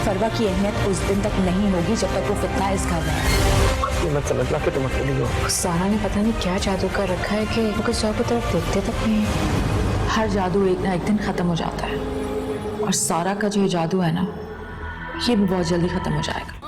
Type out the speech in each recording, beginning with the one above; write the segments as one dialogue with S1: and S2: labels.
S1: फरवा की अहमियत उस दिन तक नहीं होगी जब तक वो फितना इस घर में है।
S2: ये मत समझना कि तुम अकेली हो।
S1: सारा ने पता नहीं क्या जादू कर रखा है कि वो किसी और की तरफ देखते तक नहीं है। हर जादू एक ना एक दिन खत्म हो जाता है और सारा का जो ये जादू है ना, ये भी बहुत जल्दी खत्म हो जाएगा।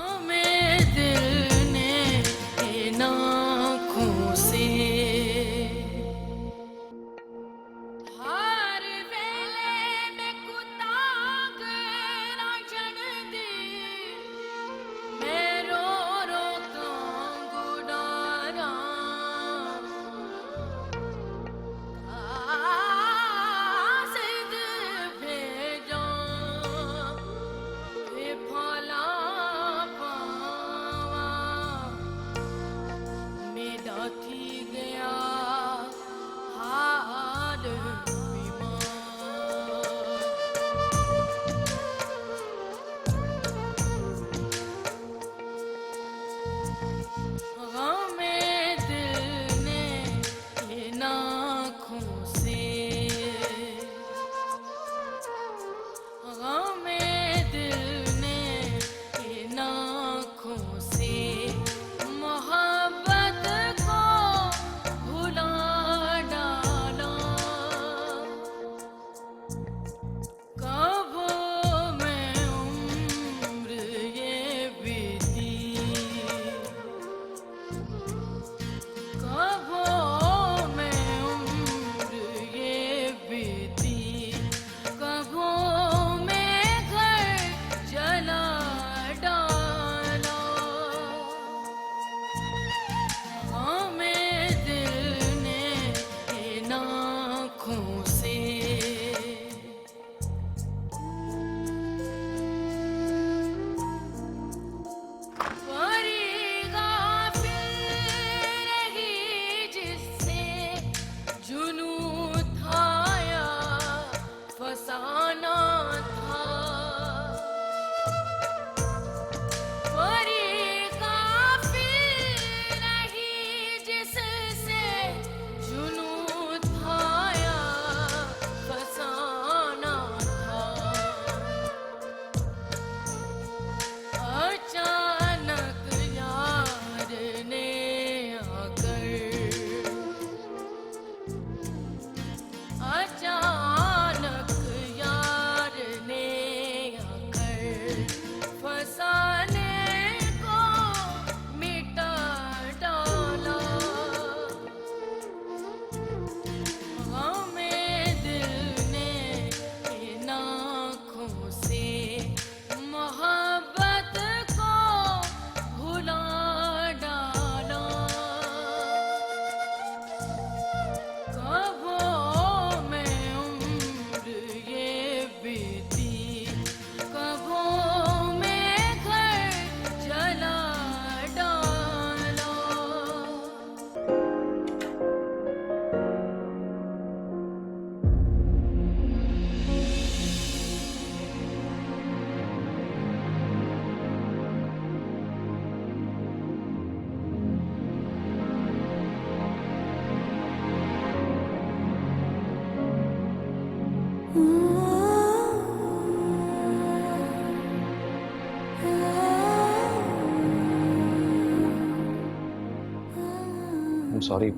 S2: सॉरी,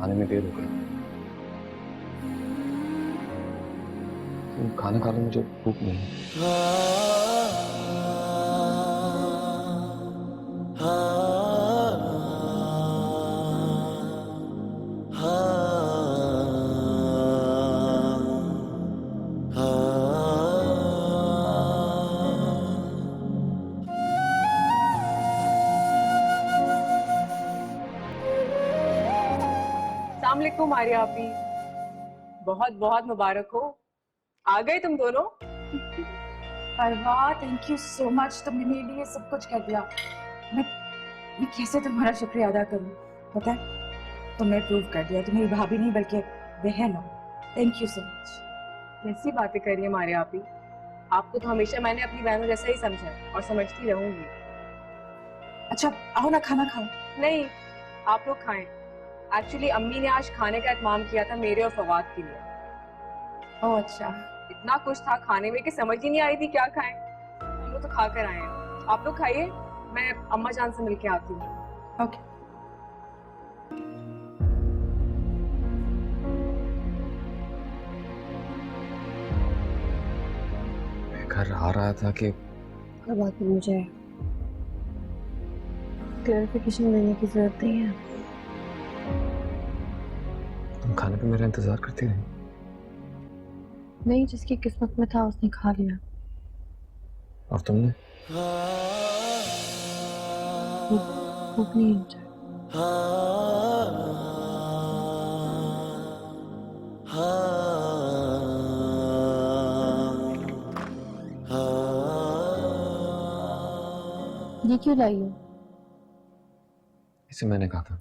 S2: आने में देर हो गई। तुम खाना खा लो, मुझे भूख नहीं है।
S3: अस्सलामुअलैकुम आर्या आपी, बहुत बहुत मुबारक हो। आ गए तुम दोनों।
S1: फरवा, थैंक यू सो मच, तुमने मेरे लिए सब कुछ कर दिया। मैं कैसे तुम्हारा शुक्रिया अदा करूं? पता है, तुमने प्रूव कर दिया तुम मेरी भाभी नहीं बल्कि बहन हो। Thank you so much.
S3: कैसी बातें कर रही है आर्या आपी, आपको तो हमेशा मैंने अपनी बहनों जैसा ही समझा है और समझती रहूंगी।
S1: अच्छा आओ ना, खाना खाओ।
S3: नहीं, आप लोग खाएं। एक्चुअली अम्मी ने आज खाने का इत्माम किया था मेरे और फवाद के लिए।
S1: ओह अच्छा।
S3: इतना कुछ था खाने में कि समझ ही नहीं आ रही थी क्या खाएं। लोग तो खा कर आए हैं, आप लोग खाइए, मैं अम्मा जान से मिलके आती हूँ।
S1: ओके।
S2: मैं घर आ रहा था कि
S4: कोई बात नहीं, मुझे क्लैरिफिकेशन देने की जरूरत नहीं है।
S2: तुम खाने पे मेरा इंतजार करती रही।
S4: नहीं, जिसकी किस्मत में था उसने खा लिया।
S2: और तुमने?
S4: भूख नहीं है मुझे। ये क्यों लाई हो?
S2: इसे मैंने कहा था।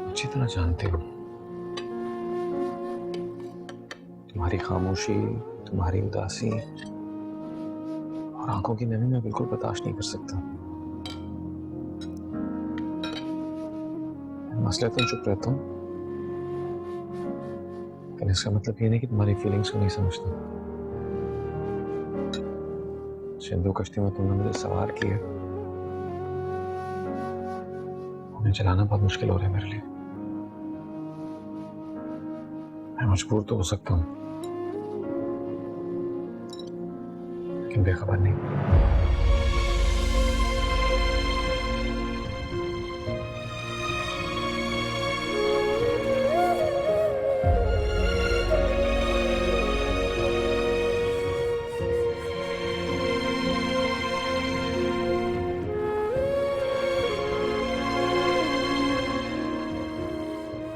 S2: अच्छी तरह जानते हो, तुम्हारी खामोशी, तुम्हारी उदासी और आंखों की नमी मैं बिल्कुल बर्दाश्त नहीं कर सकता। मसले तो चुप रहता हूँ, लेकिन इसका मतलब ये नहीं कि तुम्हारी फीलिंग्स को नहीं समझता। सिंधु कश्ती में तुमने मुझे सवार किया, उन्हें चलाना बहुत मुश्किल हो रहा है मेरे लिए। मैं मजबूर तो हो सकता हूँ, लेकिन बेखबर नहीं।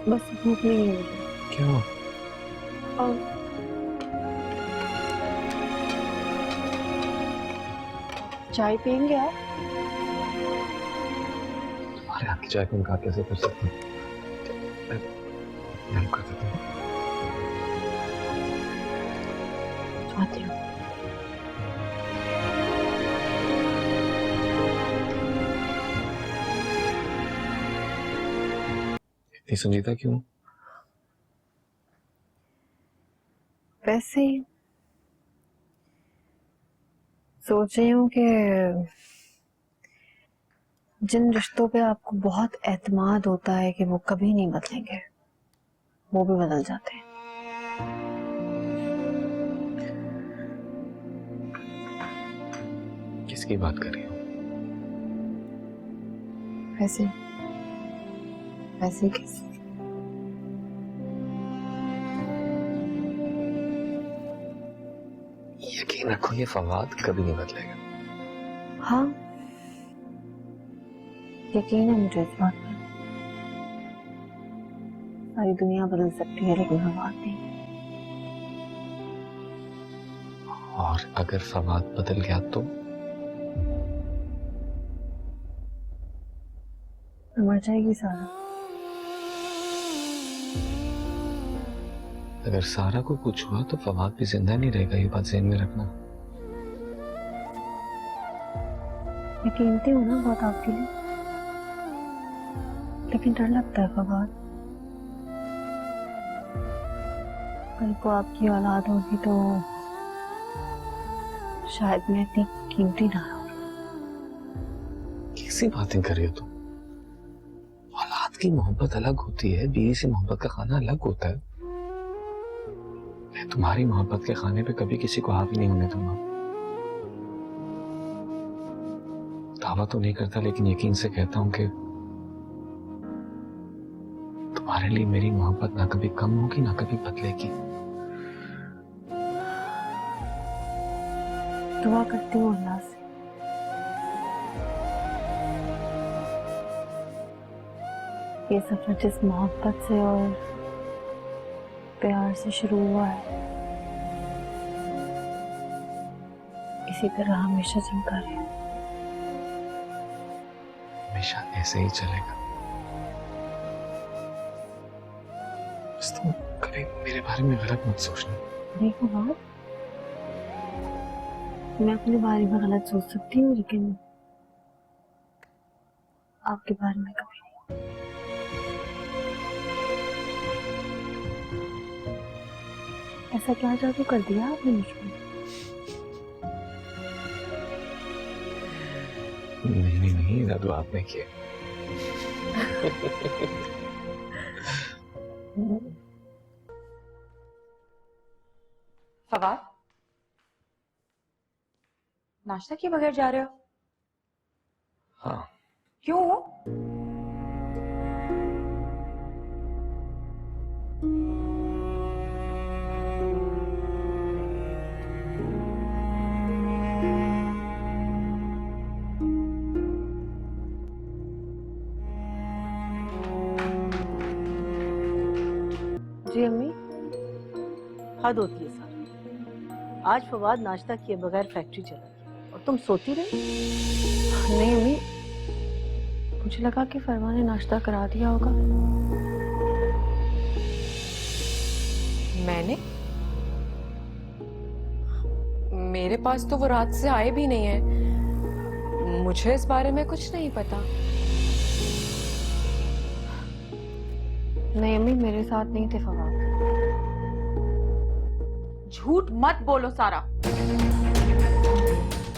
S4: बस भूख नहीं है मुझे।
S2: क्या हुआ?
S4: और चाय पियेंगे आप?
S2: तुम्हारे हाथ की चाय को इनकार कैसे कर सकता हूँ? मैं कर देता हूँ।
S4: आती हूँ।
S2: इतनी संजीदा क्यों?
S4: वैसे ही सोच रही हूँ कि जिन रिश्तों पे आपको बहुत एतमाद होता है कि वो कभी नहीं बदलेंगे, वो भी बदल जाते हैं।
S2: किसकी बात कर रही हो?
S4: वैसे वैसे किस?
S2: यकीन रखो, ये फवाद कभी नहीं बदलेगा।
S4: हाँ, यकीन है मुझे इस बात पर। सारी दुनिया बदल सकती है लेकिन फवाद नहीं।
S2: और अगर फवाद बदल गया तो?
S4: मर जाएगी सारा।
S2: अगर सारा को कुछ हुआ तो फवाद भी जिंदा नहीं रहेगा, ये बात ज़हन में रखना।
S4: मैं कीमती हूँ ना बहुत आपके लिए, लेकिन डर लगता है फवाद। कल को आपकी औलाद होगी तो शायद मैं इतनी कीमती ना रहूं।
S2: कैसी बातें कर रही हो तुम? औलाद की मोहब्बत अलग होती है, बीवी से मोहब्बत का खाना अलग होता है। मैं तुम्हारी मोहब्बत के खाने पे कभी किसी को हावी नहीं होने दूंगा। दावा तो नहीं करता, लेकिन यकीन से कहता हूं कि तुम्हारे लिए मेरी मोहब्बत ना कभी कम होगी ना कभी बदलेगी।
S4: दुआ करती हूँ अल्लाह से ये सफर जिस मोहब्बत से और प्यार से शुरू हुआ है, इसी तरह हमेशा चलता रहे।
S2: हमेशा ऐसे ही चलेगा। बस तुम कभी मेरे बारे में गलत मत सोचना।
S4: देखो बात, मैं अपने बारे में गलत सोच सकती हूँ लेकिन आपके बारे में कभी नहीं। ऐसा क्या जादू कर दिया आपने मुझ पर?
S2: नहीं, जादू आपने किया।
S1: फवाद, नाश्ता किए बगैर जा रहे हो?
S2: हाँ,
S1: क्यों?
S4: जी अम्मी।
S5: हद होती है सारा। आज फवाद नाश्ता किए बगैर फैक्ट्री चला गया और तुम सोती रही।
S4: नहीं अम्मी, मुझे लगा कि फरवा ने नाश्ता करा दिया होगा।
S3: मैंने? मेरे पास तो वो रात से आए भी नहीं है, मुझे इस बारे में कुछ नहीं पता।
S4: नहीं अम्मी, मेरे साथ नहीं थे फवाद।
S1: झूठ मत बोलो सारा।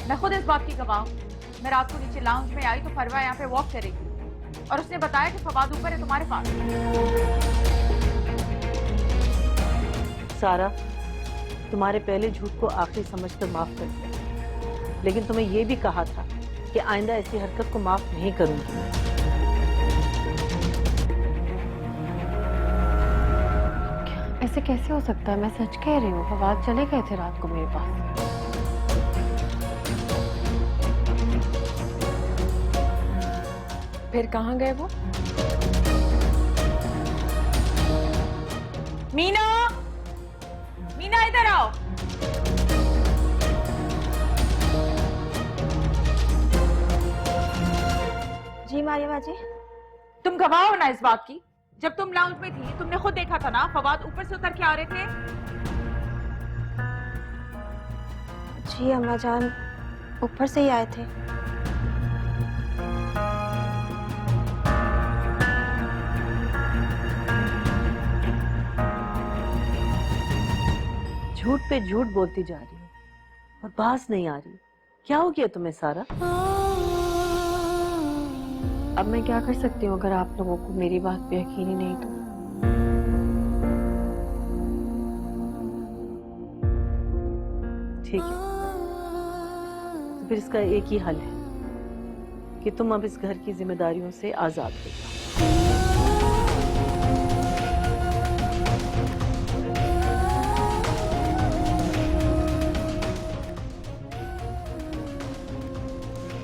S1: मैं खुद इस बात की गवाह हूं। मैं रात को नीचे लाउंज में आई तो फरवा यहाँ पे वॉक करेगी और उसने बताया कि फवाद ऊपर है तुम्हारे पास।
S5: सारा, तुम्हारे पहले झूठ को आखिरी समझकर माफ कर दिया, लेकिन तुम्हें यह भी कहा था कि आइंदा ऐसी हरकत को माफ नहीं करूंगी।
S4: ऐसे कैसे हो सकता है? मैं सच कह रही हूँ, फवाद चले गए थे रात को मेरे पास।
S3: फिर कहाँ गए वो?
S1: मीना, मीना इधर आओ।
S6: जी मारिया जी।
S1: तुम गवाह हो ना इस बात की। जब तुम लाउंज में थी तुमने खुद देखा था ना, फवाद ऊपर से उतर के आ रहे थे।
S6: जी अम्मा जान ऊपर से ही आए थे।
S5: झूठ पे झूठ बोलती जा रही हो और बात नहीं आ रही। क्या हो गया तुम्हें सारा?
S4: अब मैं क्या कर सकती हूँ अगर आप लोगों को मेरी बात पे यकीन ही नहीं तो?
S5: ठीक है, तो फिर इसका एक ही हल है कि तुम अब इस घर की जिम्मेदारियों से आजाद हो जाओ।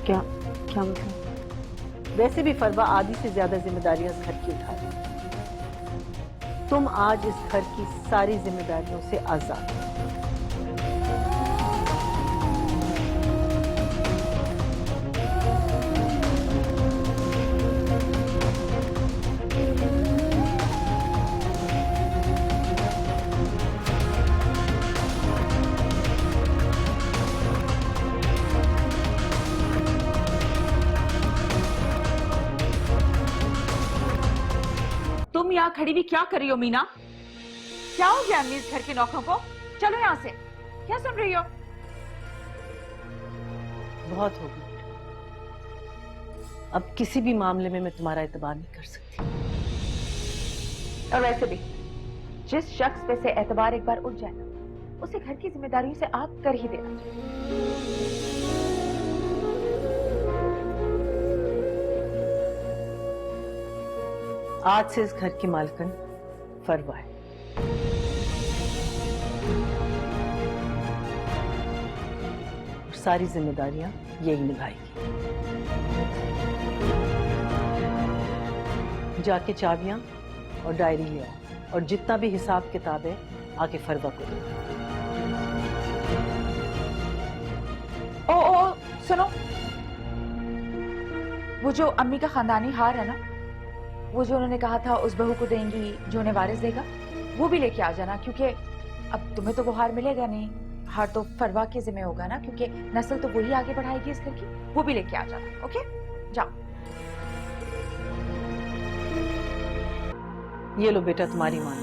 S4: क्या क्या मतलब?
S5: वैसे भी फरवा आधी से ज्यादा जिम्मेदारियां इस घर की उठा रही है। तुम आज इस घर की सारी जिम्मेदारियों से आजाद हो।
S1: तुम यहाँ खड़ी भी क्या कर रही हो मीना? क्या हो गया अम्मी इस घर के नौकरों को? चलो यहाँ से। क्या सुन रही हो?
S5: बहुत हो गई। अब किसी भी मामले में मैं तुम्हारा एतबार नहीं कर सकती।
S1: और वैसे भी जिस शख्स पे से एतबार एक बार उठ जाए ना, उसे घर की जिम्मेदारियों से आप कर ही देना चाहिए।
S5: आज से इस घर की मालकिन फरवा है। और सारी जिम्मेदारियां यही निभाएगी। जाके चाबियां और डायरी ले आओ और जितना भी हिसाब किताब है आके फरवा को दो।
S1: ओ सुनो, वो जो अम्मी का खानदानी हार है ना, वो जो उन्होंने कहा था उस बहू को देंगी जो उन्हें वारिस देगा, वो भी लेके आ जाना, क्योंकि अब तुम्हें तो वो हार मिलेगा नहीं, हार तो फरवा के जिम्मे होगा ना, क्योंकि नस्ल तो वही आगे बढ़ाएगी इस घर की। वो भी लेके आ जाना, ओके? जाओ।
S5: ये लो बेटा तुम्हारी मान,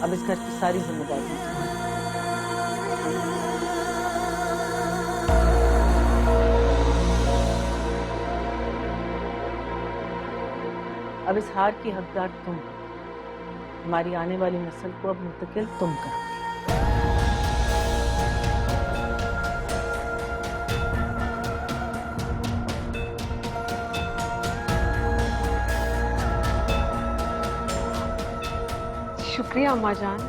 S5: अब इस घर की सारी जिम्मेदारी अब इस हार की हकदार तुम हो। हमारी आने वाली नस्ल को अब मुंतकिल तुम करो।
S3: शुक्रिया अम्मा जान।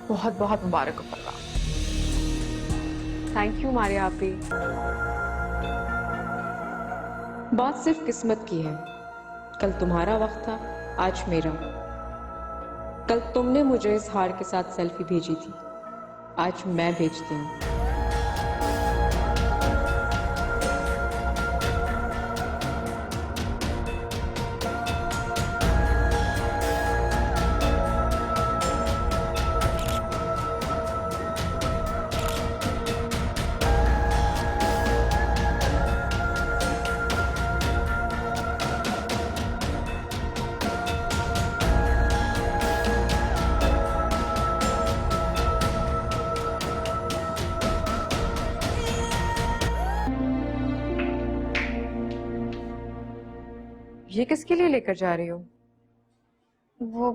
S1: बहुत बहुत मुबारक हो फरवा।
S3: थैंक यू मारिया आपी।
S7: बात सिर्फ किस्मत की है। कल तुम्हारा वक्त था, आज मेरा। कल तुमने मुझे इस हार के साथ सेल्फी भेजी थी, आज मैं भेजती हूँ।
S3: ये किसके लिए लेकर जा रही हो?
S6: वो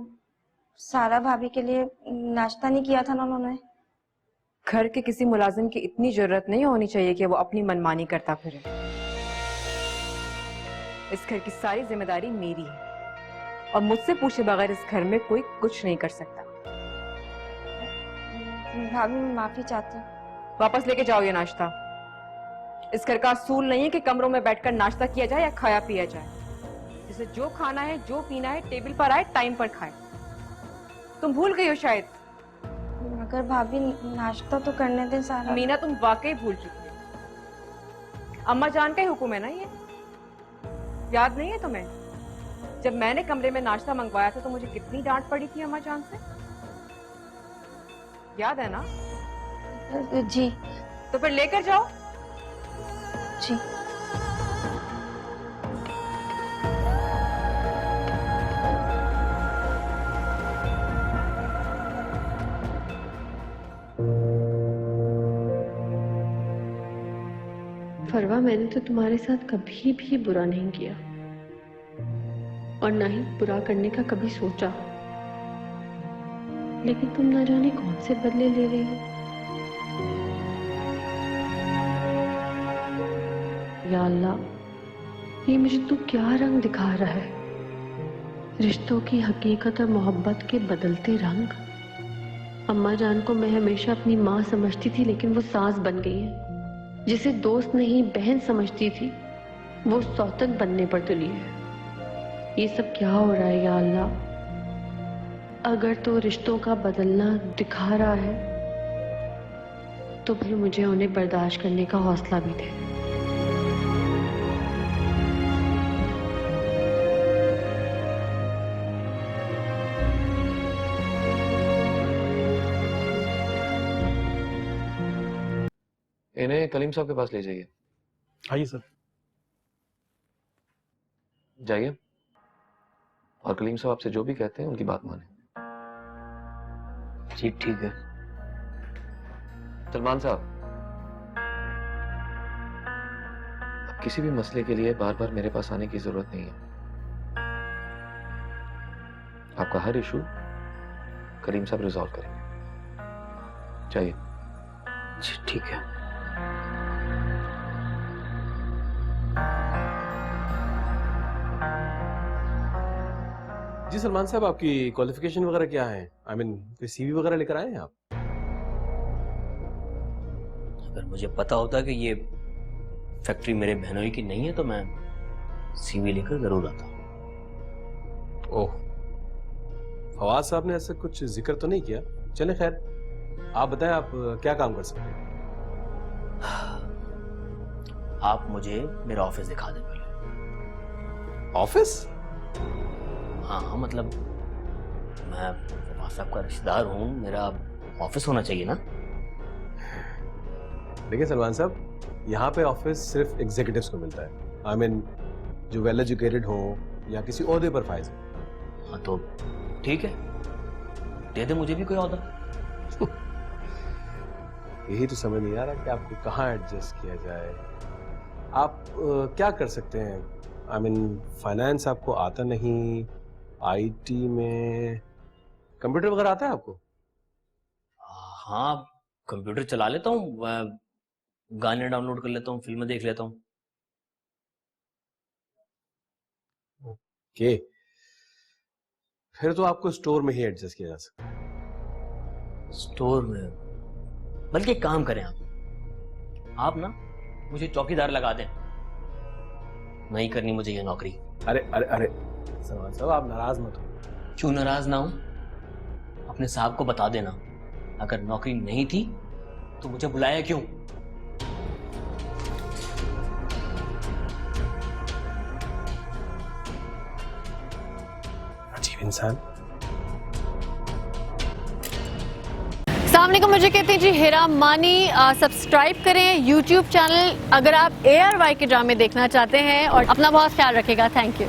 S6: सारा भाभी के लिए नाश्ता नहीं किया था ना उन्होंने।
S3: घर के किसी मुलाजिम की इतनी जरूरत नहीं होनी चाहिए कि वो अपनी मनमानी करता फिरे। इस घर की सारी जिम्मेदारी मेरी है और मुझसे पूछे बगैर इस घर में कोई कुछ नहीं कर सकता।
S6: भाभी मैं माफी चाहती हूँ।
S3: वापस लेके जाओ ये नाश्ता। इस घर का असूल नहीं है कि कमरों में बैठकर नाश्ता किया जाए या खाया पिया जाए। जिसे जो खाना है, जो पीना है, टेबल पर आए, टाइम पर खाए। तुम भूल गई हो शायद।
S6: मगर भाभी नाश्ता तो करने दें सारा।
S3: मीना तुम वाकई भूल चुकी हो। अम्मा जान का ही हुक्म है ना ये। याद नहीं है तुम्हें? जब मैंने कमरे में नाश्ता मंगवाया था तो मुझे कितनी डांट पड़ी थी अम्मा जान से। याद है ना?
S6: जी।
S3: तो फिर लेकर जाओ।
S6: जी।
S8: फरवा, मैंने तो तुम्हारे साथ कभी भी बुरा नहीं किया और ना ही बुरा करने का कभी सोचा, लेकिन तुम ना जाने कौन से बदले ले रही हो। या अल्लाह, ये मुझे तू क्या रंग दिखा रहा है? रिश्तों की हकीकत और मोहब्बत के बदलते रंग। अम्मा जान को मैं हमेशा अपनी माँ समझती थी, लेकिन वो सास बन गई है। जिसे दोस्त नहीं बहन समझती थी, वो सौतन बनने पर तुली है। ये सब क्या हो रहा है या अल्लाह? अगर तो रिश्तों का बदलना दिखा रहा है तो फिर मुझे उन्हें बर्दाश्त करने का हौसला भी दे।
S2: इन्हें कलीम साहब के पास ले जाइए।
S9: आइए सर।
S2: जाइए और कलीम साहब आपसे जो भी कहते हैं उनकी बात माने।
S9: जी ठीक है।
S2: सलमान साहब, अब किसी भी मसले के लिए बार बार मेरे पास आने की जरूरत नहीं है। आपका हर इशू करीम साहब रिजॉल्व करेंगे। चाहिए।
S9: जी ठीक है। जी सलमान साहब, आपकी क्वालिफिकेशन वगैरह क्या है? आई मीन कोई सीवी वगैरह लेकर आए हैं आप?
S10: अगर मुझे पता होता कि ये फैक्ट्री मेरे बहनोई की नहीं है तो मैं सीवी लेकर जरूर आता।
S9: ओह, फवाद साहब ने ऐसा कुछ जिक्र तो नहीं किया। चले खैर, आप बताएं आप क्या काम कर सकते हैं?
S10: आप मुझे मेरा ऑफिस दिखा दें पहले।
S9: ऑफिस?
S10: हाँ मतलब मैं फवाद साहब का रिश्तेदार हूँ, मेरा ऑफिस होना चाहिए ना।
S9: देखिए सलमान साहब, यहाँ पे ऑफिस सिर्फ एग्जीक्यूटिव्स को मिलता है। आई मीन जो वेल एजुकेटेड हो या किसी ओहदे पर फाइज हो।
S10: हाँ तो ठीक है, दे दे मुझे भी कोई ऑर्डर।
S9: यही तो समझ नहीं आ रहा कि आपको कहाँ एडजस्ट किया जाए। आप क्या कर सकते हैं? आई मीन फाइनेंस आपको आता नहीं, आईटी में कंप्यूटर वगैरह आता है आपको?
S10: हाँ कंप्यूटर चला लेता हूँ, गाने डाउनलोड कर लेता हूँ, फिल्में देख लेता हूँ।
S9: ओके, फिर तो आपको स्टोर में ही एडजस्ट किया जा सकता है।
S10: स्टोर में? बल्कि एक काम करें आप ना मुझे चौकीदार लगा दें, नहीं करनी मुझे ये नौकरी।
S9: अरे अरे अरे सलमान साहब, आप नाराज मत हो।
S10: क्यों नाराज ना हूं? अपने साहब को बता देना, अगर नौकरी नहीं थी तो मुझे बुलाया क्यों?
S9: अजीब इंसान।
S4: सामने को मुझे कहते हैं जी हेरा मानी। सब्सक्राइब करें YouTube चैनल अगर आप ARY के ड्रामे देखना चाहते हैं, और अपना बहुत ख्याल रखेगा। Thank you.